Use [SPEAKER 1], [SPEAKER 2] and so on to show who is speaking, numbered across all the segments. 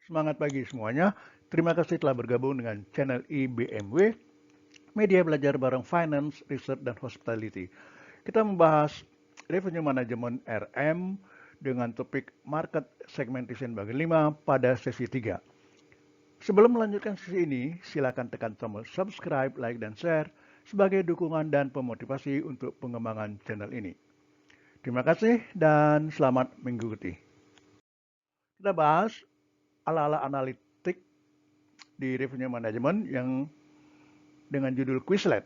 [SPEAKER 1] Semangat pagi semuanya. Terima kasih telah bergabung dengan channel IBMW, media belajar bareng Finance, Research, dan Hospitality. Kita membahas revenue management RM dengan topik market segmentation bagian 5 pada sesi 3. Sebelum melanjutkan sesi ini, silakan tekan tombol subscribe, like, dan share sebagai dukungan dan pemotivasi untuk pengembangan channel ini. Terima kasih dan selamat mengikuti. Kita bahas ala-ala analitik di revenue management yang dengan judul Quizlet.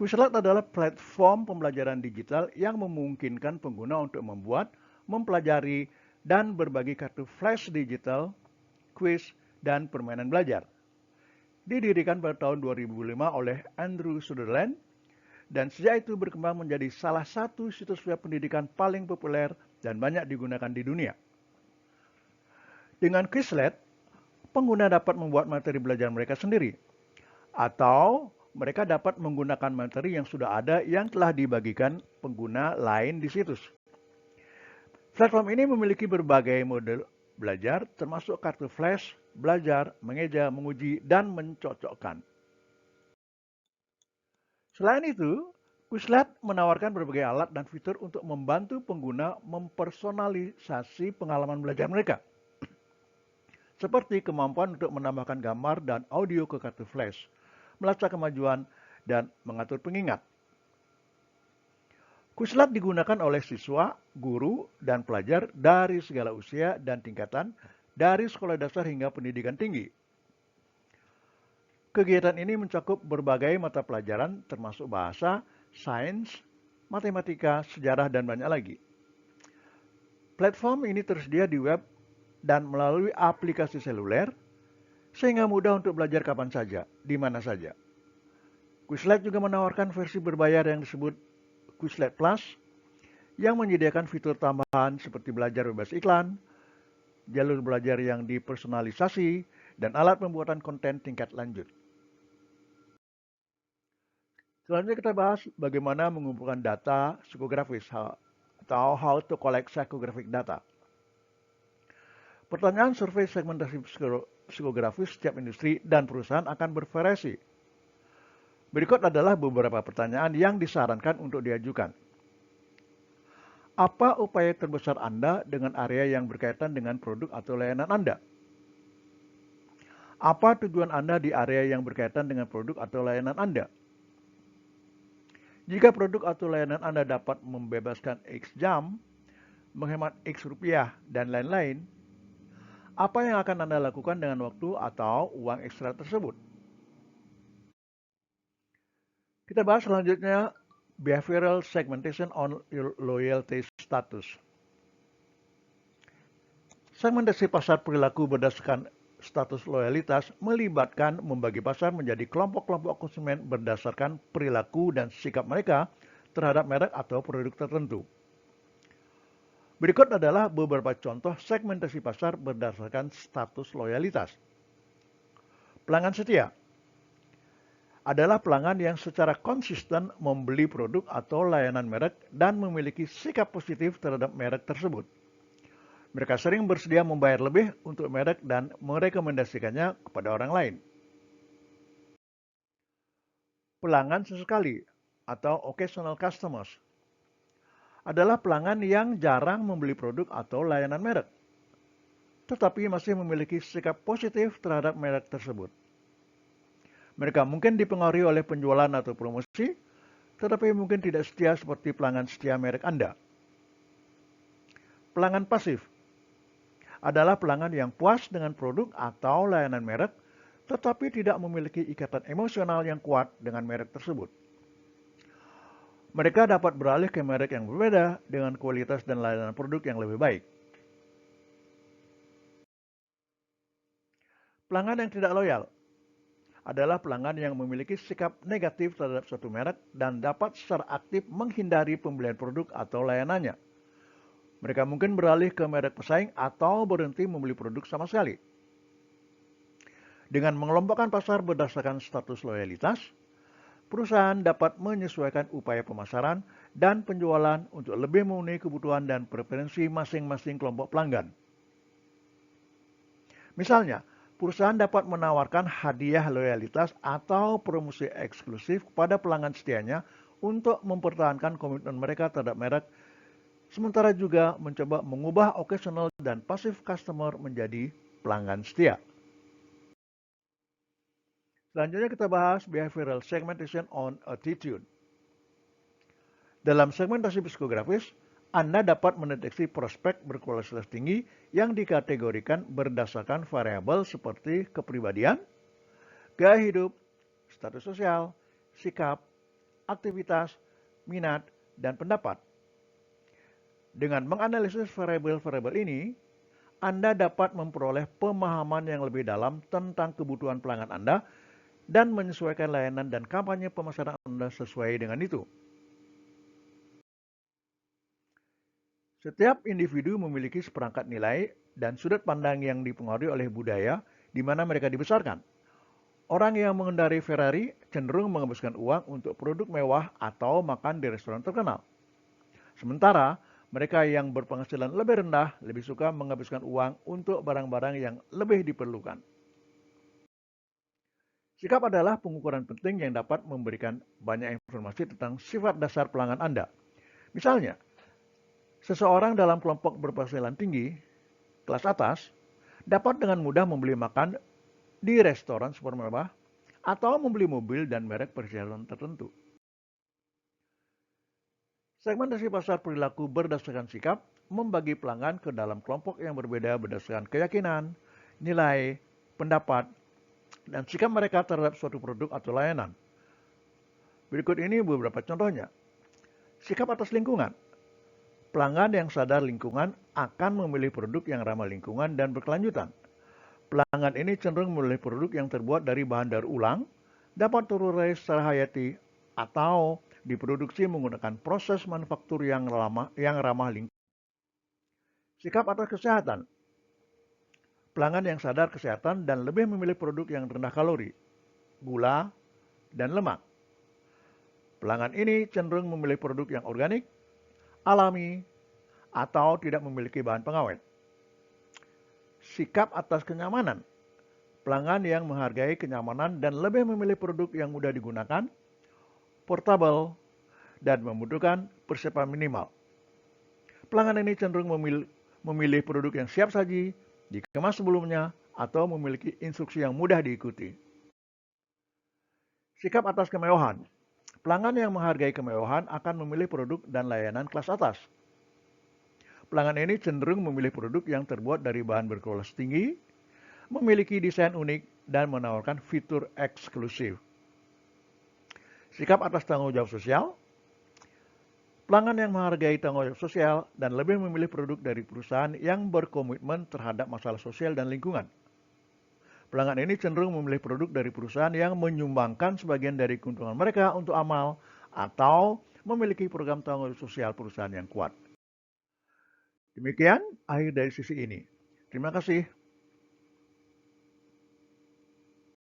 [SPEAKER 1] Quizlet adalah platform pembelajaran digital yang memungkinkan pengguna untuk membuat, mempelajari, dan berbagi kartu flash digital, quiz, dan permainan belajar. Didirikan pada tahun 2005 oleh Andrew Sutherland, dan sejak itu berkembang menjadi salah satu situs web pendidikan paling populer dan banyak digunakan di dunia. Dengan Quizlet, pengguna dapat membuat materi belajar mereka sendiri, atau mereka dapat menggunakan materi yang sudah ada yang telah dibagikan pengguna lain di situs. Platform ini memiliki berbagai mode belajar, termasuk kartu flash, belajar, mengeja, menguji, dan mencocokkan. Selain itu, Quizlet menawarkan berbagai alat dan fitur untuk membantu pengguna mempersonalisasi pengalaman belajar mereka, seperti kemampuan untuk menambahkan gambar dan audio ke kartu flash, melacak kemajuan, dan mengatur pengingat. Quizlet digunakan oleh siswa, guru, dan pelajar dari segala usia dan tingkatan, dari sekolah dasar hingga pendidikan tinggi. Kegiatan ini mencakup berbagai mata pelajaran termasuk bahasa, sains, matematika, sejarah, dan banyak lagi. Platform ini tersedia di web dan melalui aplikasi seluler, sehingga mudah untuk belajar kapan saja, di mana saja. Quizlet juga menawarkan versi berbayar yang disebut Quizlet Plus, yang menyediakan fitur tambahan seperti belajar bebas iklan, jalur belajar yang dipersonalisasi, dan alat pembuatan konten tingkat lanjut. Selanjutnya kita bahas bagaimana mengumpulkan data psikografis atau how to collect psychographic data. Pertanyaan survei segmentasi psikografis setiap industri dan perusahaan akan bervariasi. Berikut adalah beberapa pertanyaan yang disarankan untuk diajukan. Apa upaya terbesar Anda dengan area yang berkaitan dengan produk atau layanan Anda? Apa tujuan Anda di area yang berkaitan dengan produk atau layanan Anda? Jika produk atau layanan Anda dapat membebaskan X jam, menghemat X rupiah, dan lain-lain, apa yang akan Anda lakukan dengan waktu atau uang ekstra tersebut? Kita bahas selanjutnya behavioral segmentation on loyalty status. Segmentasi pasar perilaku berdasarkan status loyalitas melibatkan membagi pasar menjadi kelompok-kelompok konsumen berdasarkan perilaku dan sikap mereka terhadap merek atau produk tertentu. Berikut adalah beberapa contoh segmentasi pasar berdasarkan status loyalitas. Pelanggan setia adalah pelanggan yang secara konsisten membeli produk atau layanan merek dan memiliki sikap positif terhadap merek tersebut. Mereka sering bersedia membayar lebih untuk merek dan merekomendasikannya kepada orang lain. Pelanggan sesekali atau occasional customers adalah pelanggan yang jarang membeli produk atau layanan merek, tetapi masih memiliki sikap positif terhadap merek tersebut. Mereka mungkin dipengaruhi oleh penjualan atau promosi, tetapi mungkin tidak setia seperti pelanggan setia merek Anda. Pelanggan pasif adalah pelanggan yang puas dengan produk atau layanan merek, tetapi tidak memiliki ikatan emosional yang kuat dengan merek tersebut. Mereka dapat beralih ke merek yang berbeda dengan kualitas dan layanan produk yang lebih baik. Pelanggan yang tidak loyal adalah pelanggan yang memiliki sikap negatif terhadap suatu merek dan dapat secara aktif menghindari pembelian produk atau layanannya. Mereka mungkin beralih ke merek pesaing atau berhenti membeli produk sama sekali. Dengan mengelompokkan pasar berdasarkan status loyalitas, perusahaan dapat menyesuaikan upaya pemasaran dan penjualan untuk lebih memenuhi kebutuhan dan preferensi masing-masing kelompok pelanggan. Misalnya, perusahaan dapat menawarkan hadiah loyalitas atau promosi eksklusif kepada pelanggan setianya untuk mempertahankan komitmen mereka terhadap merek, sementara juga mencoba mengubah occasional dan passive customer menjadi pelanggan setia. Selanjutnya kita bahas behavioral segmentation on attitude. Dalam segmentasi psikografis, Anda dapat mendeteksi prospek berkualitas tinggi yang dikategorikan berdasarkan variabel seperti kepribadian, gaya hidup, status sosial, sikap, aktivitas, minat, dan pendapat. Dengan menganalisis variabel-variabel ini, Anda dapat memperoleh pemahaman yang lebih dalam tentang kebutuhan pelanggan Anda dan menyesuaikan layanan dan kampanye pemasaran Anda sesuai dengan itu. Setiap individu memiliki seperangkat nilai dan sudut pandang yang dipengaruhi oleh budaya di mana mereka dibesarkan. Orang yang mengendarai Ferrari cenderung menghabiskan uang untuk produk mewah atau makan di restoran terkenal. Sementara, mereka yang berpenghasilan lebih rendah lebih suka menghabiskan uang untuk barang-barang yang lebih diperlukan. Sikap adalah pengukuran penting yang dapat memberikan banyak informasi tentang sifat dasar pelanggan Anda. Misalnya, seseorang dalam kelompok berpenghasilan tinggi, kelas atas, dapat dengan mudah membeli makan di restoran super mewah atau membeli mobil dan merek perjalanan tertentu. Segmentasi pasar perilaku berdasarkan sikap membagi pelanggan ke dalam kelompok yang berbeda berdasarkan keyakinan, nilai, pendapat, dan sikap mereka terhadap suatu produk atau layanan. Berikut ini beberapa contohnya. Sikap atas lingkungan. Pelanggan yang sadar lingkungan akan memilih produk yang ramah lingkungan dan berkelanjutan. Pelanggan ini cenderung memilih produk yang terbuat dari bahan daur ulang, dapat terurai secara hayati, atau diproduksi menggunakan proses manufaktur yang ramah lingkungan. Sikap atas kesehatan. Pelanggan yang sadar kesehatan dan lebih memilih produk yang rendah kalori, gula, dan lemak. Pelanggan ini cenderung memilih produk yang organik, alami, atau tidak memiliki bahan pengawet. Sikap atas kenyamanan. Pelanggan yang menghargai kenyamanan dan lebih memilih produk yang mudah digunakan, portable, dan membutuhkan persiapan minimal. Pelanggan ini cenderung memilih produk yang siap saji, dikemas sebelumnya, atau memiliki instruksi yang mudah diikuti. Sikap atas kemewahan. Pelanggan yang menghargai kemewahan akan memilih produk dan layanan kelas atas. Pelanggan ini cenderung memilih produk yang terbuat dari bahan berkualitas tinggi, memiliki desain unik, dan menawarkan fitur eksklusif. Sikap atas tanggung jawab sosial. Pelanggan yang menghargai tanggung jawab sosial dan lebih memilih produk dari perusahaan yang berkomitmen terhadap masalah sosial dan lingkungan. Pelanggan ini cenderung memilih produk dari perusahaan yang menyumbangkan sebagian dari keuntungan mereka untuk amal atau memiliki program tanggung jawab sosial perusahaan yang kuat. Demikian akhir dari sisi ini. Terima kasih.